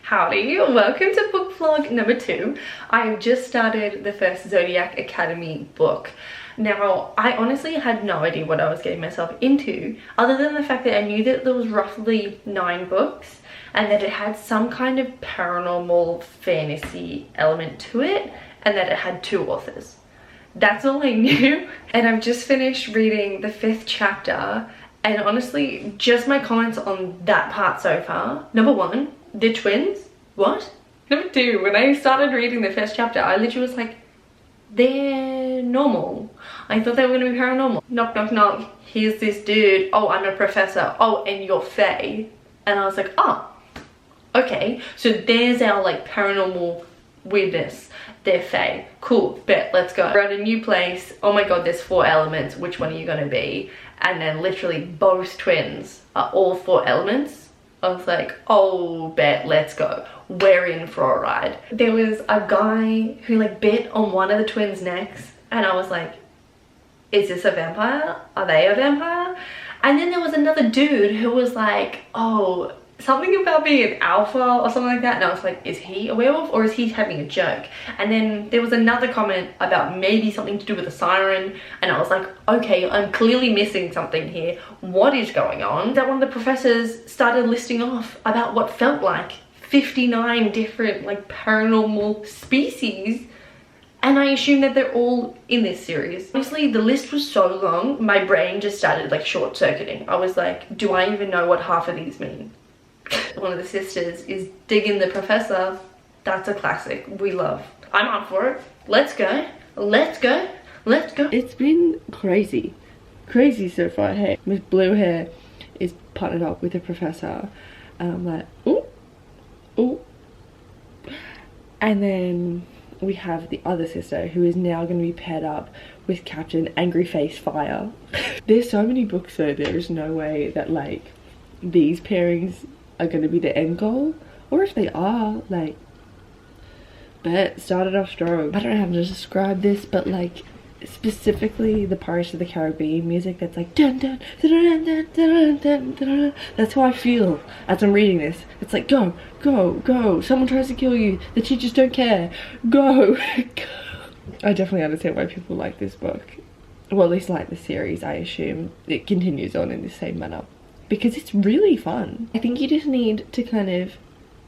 Howdy, welcome to book vlog number 2. I've just started the first Zodiac Academy book. Now, I honestly had no idea what I was getting myself into, other than the fact that I knew that there was roughly 9 books and that it had some kind of paranormal fantasy element to it and that it had 2 authors. That's all I knew. And I've just finished reading the 5th chapter, and honestly, just my comments on that part so far. Number 1, the twins? What? Number 2, when I started reading the first chapter, I literally was like, they're normal. I thought they were gonna be paranormal. Knock, knock, knock. Here's this dude. Oh, I'm a professor. Oh, and you're Faye. And I was like, oh, okay. So there's our like paranormal weirdness. They're Faye. Cool, bet, let's go. We're at a new place. Oh my god, there's 4 elements. Which one are you gonna be? And then literally both twins are all 4 elements. I was like, oh, bet, let's go. We're in for a ride. There was a guy who like bit on one of the twins' necks, and I was like, is this a vampire? Are they a vampire? And then there was another dude who was like, oh, something about being an alpha or something like that. And I was like, is he a werewolf or is he having a joke? And then there was another comment about maybe something to do with a siren. And I was like, okay, I'm clearly missing something here. What is going on? That one of the professors started listing off about what felt like 59 different like paranormal species. And I assume that they're all in this series. Honestly, the list was so long, my brain just started like short-circuiting. I was like, do I even know what half of these mean? One of the sisters is digging the professor. That's a classic. We love. I'm up for it. Let's go. Let's go. Let's go. It's been crazy. Crazy so far. Hey, Miss Blue Hair is partnered up with the professor. And I'm like, ooh, ooh. And then we have the other sister who is now going to be paired up with Captain Angry Face Fire. There's so many books though, there is no way that like these pairings are going to be the end goal, or if they are, like, but started off strong. I don't know how to describe this, but like specifically the Pirates of the Caribbean music that's like dun dun dun dun dun dun dun. That's how I feel as I'm reading this. It's like go go go, someone tries to kill you, the teachers don't care, go, go. I definitely understand why people like this book, well at least like the series. I assume it continues on in the same manner because it's really fun. I think you just need to kind of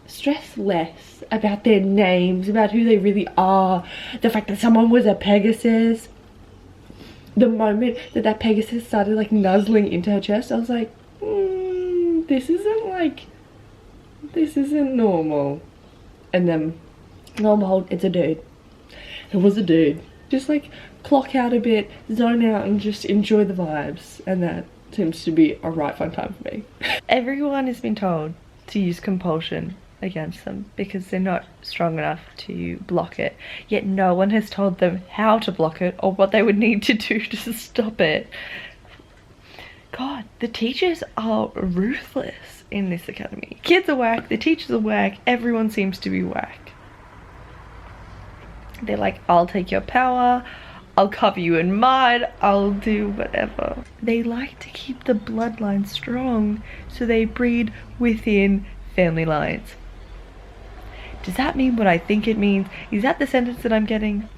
stress less about their names, about who they really are, the fact that someone was a Pegasus. The moment that that Pegasus started like nuzzling into her chest, I was like, this isn't normal. And then lo and behold, it's a dude. It was a dude. Just like clock out a bit, zone out and just enjoy the vibes, and that seems to be a right fun time for me. Everyone has been told to use compulsion against them because they're not strong enough to block it, yet no one has told them how to block it or what they would need to do to stop it. God, the teachers are ruthless in this academy. Kids are whack, the teachers are whack, everyone seems to be whack. They're like, I'll take your power, I'll cover you in mud, I'll do whatever. They like to keep the bloodline strong, so they breed within family lines. Does that mean what I think it means? Is that the sentence that I'm getting?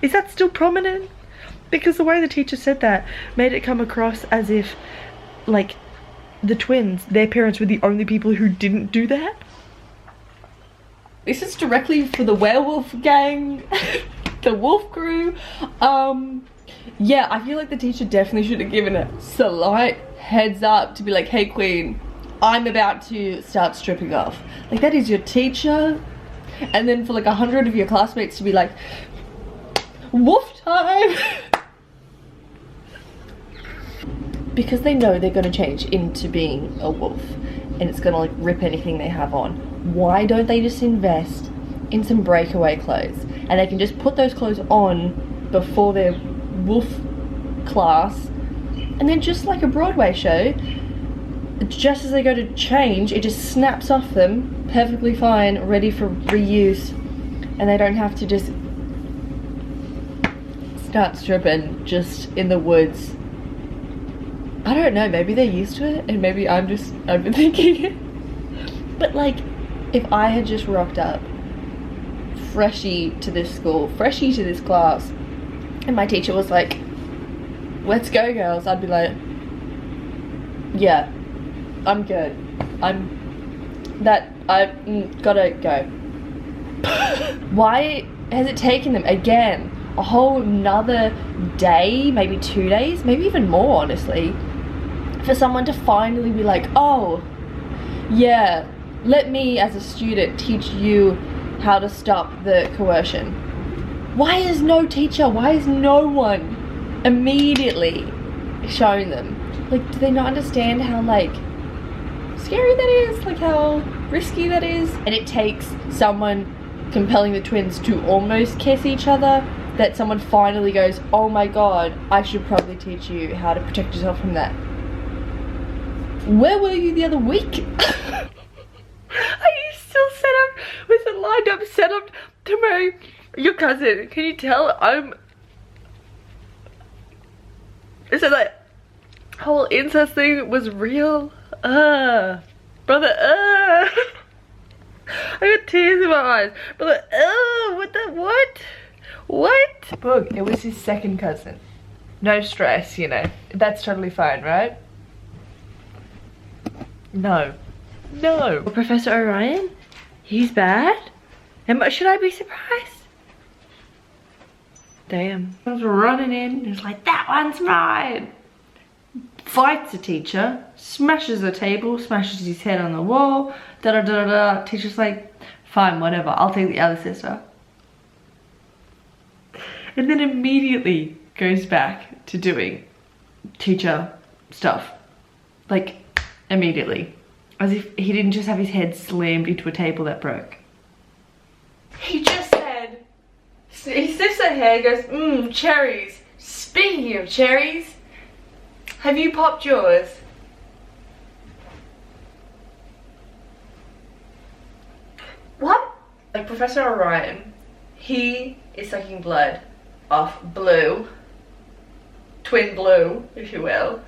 Is that still prominent? Because the way the teacher said that made it come across as if, like, the twins, their parents were the only people who didn't do that. This is directly for the werewolf gang, the wolf crew. Yeah, I feel like the teacher definitely should have given a slight heads up to be like, hey queen, I'm about to start stripping off. Like, that is your teacher. And then for like 100 of your classmates to be like, wolf time. Because they know they're going to change into being a wolf and it's going to like rip anything they have on. Why don't they just invest in some breakaway clothes and they can just put those clothes on before their wolf class, and then just like a Broadway show, just as they go to change, it just snaps off them perfectly fine, ready for reuse, and they don't have to just start stripping just in the woods I don't know, maybe they're used to it and maybe I'm just overthinking it. But like, if I had just rocked up freshie to this school, freshie to this class, and my teacher was like, let's go girls, I'd be like, yeah, I'm good. I've gotta go. Why has it taken them, again, a whole nother day, maybe 2 days, maybe even more honestly, for someone to finally be like, oh, yeah, let me as a student teach you how to stop the coercion. Why is no teacher, why is no one immediately showing them? Like, do they not understand how, like, scary that is? Like, how risky that is? And it takes someone compelling the twins to almost kiss each other, that someone finally goes, oh my god, I should probably teach you how to protect yourself from that. Where were you the other week? Are you still set up with a lined up setup to marry your cousin? Can you tell so that whole incest thing was real? Brother, I got tears in my eyes. Brother, what? Look, it was his second cousin. No stress, you know. That's totally fine, right? No. Professor Orion? He's bad? Should I be surprised? Damn. I was running in, it's like, that one's mine. Fights the teacher, smashes the table, smashes his head on the wall, da-da-da-da-da. Teacher's like, fine, whatever, I'll take the other sister. And then immediately goes back to doing teacher stuff. Like, immediately. As if he didn't just have his head slammed into a table that broke. He just said, he sniffs her hair, goes, cherries. Speaking of cherries, have you popped yours? What? Like Professor Orion, he is sucking blood off Blue, twin Blue, if you will,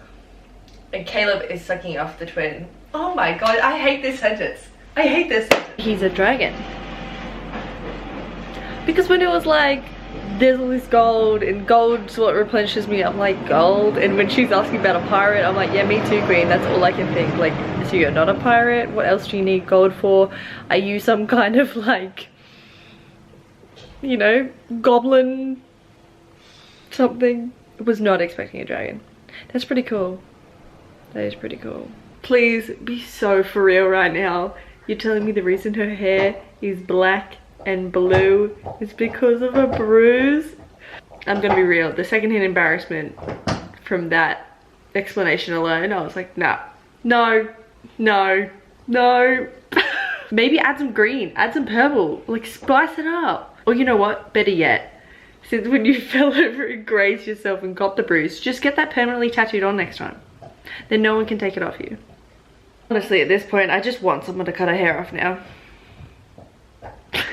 and Caleb is sucking off the twin. Oh my god, I hate this sentence. I hate this sentence. He's a dragon. Because when it was like, there's all this gold, and gold's what replenishes me, I'm like, gold? And when she's asking about a pirate, I'm like, yeah, me too, Queen, that's all I can think. Like, so you're not a pirate? What else do you need gold for? Are you some kind of like, you know, goblin something? I was not expecting a dragon. That's pretty cool. That is pretty cool. Please be so for real right now. You're telling me the reason her hair is black and blue is because of a bruise? I'm gonna be real, the secondhand embarrassment from that explanation alone, I was like, nah, no. Maybe add some green, add some purple, like spice it up. Or you know what, better yet, since when you fell over and grazed yourself and got the bruise, just get that permanently tattooed on next time. Then no one can take it off you. Honestly, at this point, I just want someone to cut her hair off now.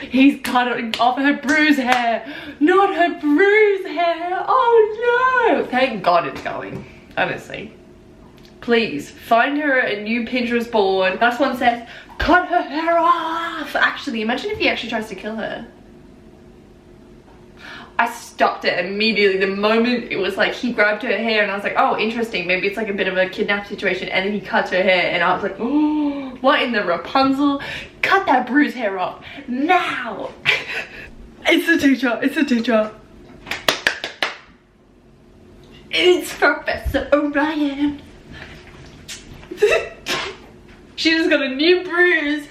He's cutting off her bruise hair, not her bruise hair. Oh no! Thank God it's going, honestly. Please, find her a new Pinterest board. Last one says, cut her hair off. Actually, imagine if he actually tries to kill her. I stopped it immediately the moment it was like he grabbed her hair and I was like, oh, interesting, maybe it's like a bit of a kidnap situation, and then he cuts her hair and I was like, oh, what in the Rapunzel? Cut that bruise hair off now. It's the teacher, it's the teacher. It's Professor Orion. She just got a new bruise.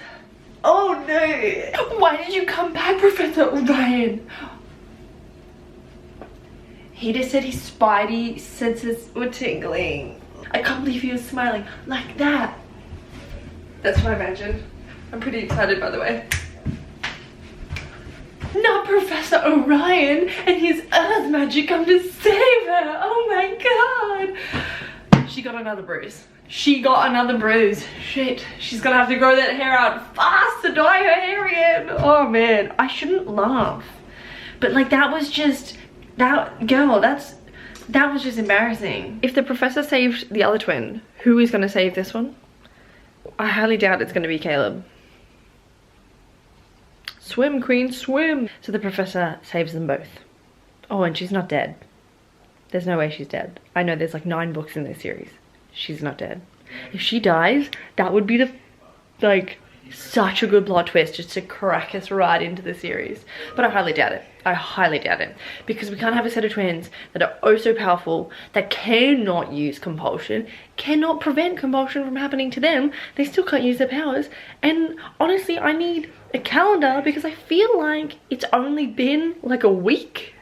Oh no. Why did you come back, Professor Orion? He just said his spidey senses were tingling. I can't believe he was smiling like that. That's what I imagined. I'm pretty excited, by the way. Not Professor Orion and his earth magic come to save her. Oh my god. She got another bruise. She got another bruise. Shit. She's gonna have to grow that hair out fast to dye her hair again. Oh man. I shouldn't laugh. But like that was just... That girl, that's That was just embarrassing. If the professor saved the other twin, who is going to save this one? I highly doubt it's going to be Caleb. Swim, queen, swim. So the professor saves them both. Oh, and she's not dead. There's no way she's dead. I know there's like 9 books in this series. She's not dead. If she dies, that would be the, like, such a good plot twist just to crack us right into the series. But I highly doubt it. I highly doubt it. Because we can't have a set of twins that are oh so powerful, that cannot use compulsion, cannot prevent compulsion from happening to them. They still can't use their powers. And honestly, I need a calendar because I feel like it's only been like a week.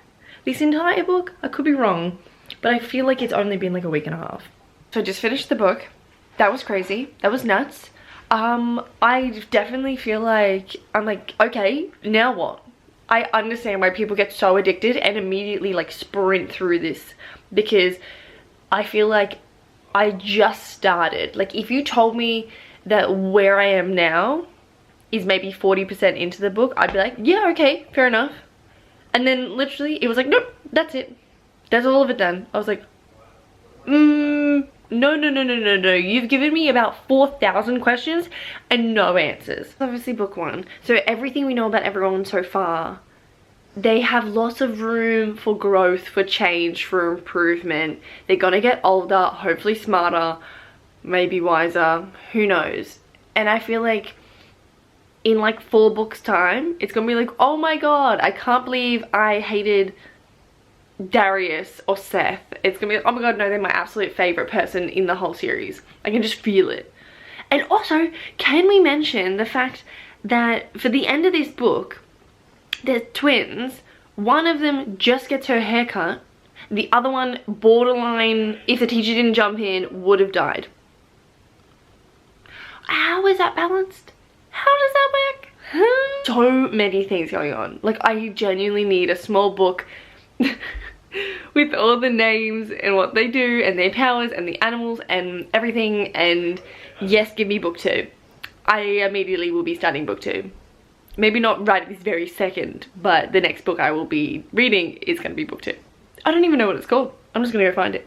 This entire book, I could be wrong, but I feel like it's only been like a week and a half. So I just finished the book. That was crazy. That was nuts. I definitely feel like I'm like, okay, now what? I understand why people get so addicted and immediately like sprint through this, because I feel like I just started. Like if you told me that where I am now is maybe 40% into the book, I'd be like, yeah, okay, fair enough. And then literally it was like, nope, that's it. That's all of it done. I was like, no. You've given me about 4,000 questions and no answers. Obviously book 1. So everything we know about everyone so far, they have lots of room for growth, for change, for improvement. They're gonna get older, hopefully smarter, maybe wiser, who knows. And I feel like in like 4 books time, it's gonna be like, oh my god, I can't believe I hated Darius or Seth. It's gonna be like, oh my god, no, they're my absolute favorite person in the whole series. I can just feel it. And also, can we mention the fact that for the end of this book, they're twins. One of them just gets her hair cut. The other one, borderline, if the teacher didn't jump in, would have died. How is that balanced? How does that work? So many things going on. Like, I genuinely need a small book with all the names and what they do and their powers and the animals and everything. And yes, give me book 2. I immediately will be starting book 2. Maybe not right at this very second, but the next book I will be reading is going to be book 2. I don't even know what it's called. I'm just going to go find it.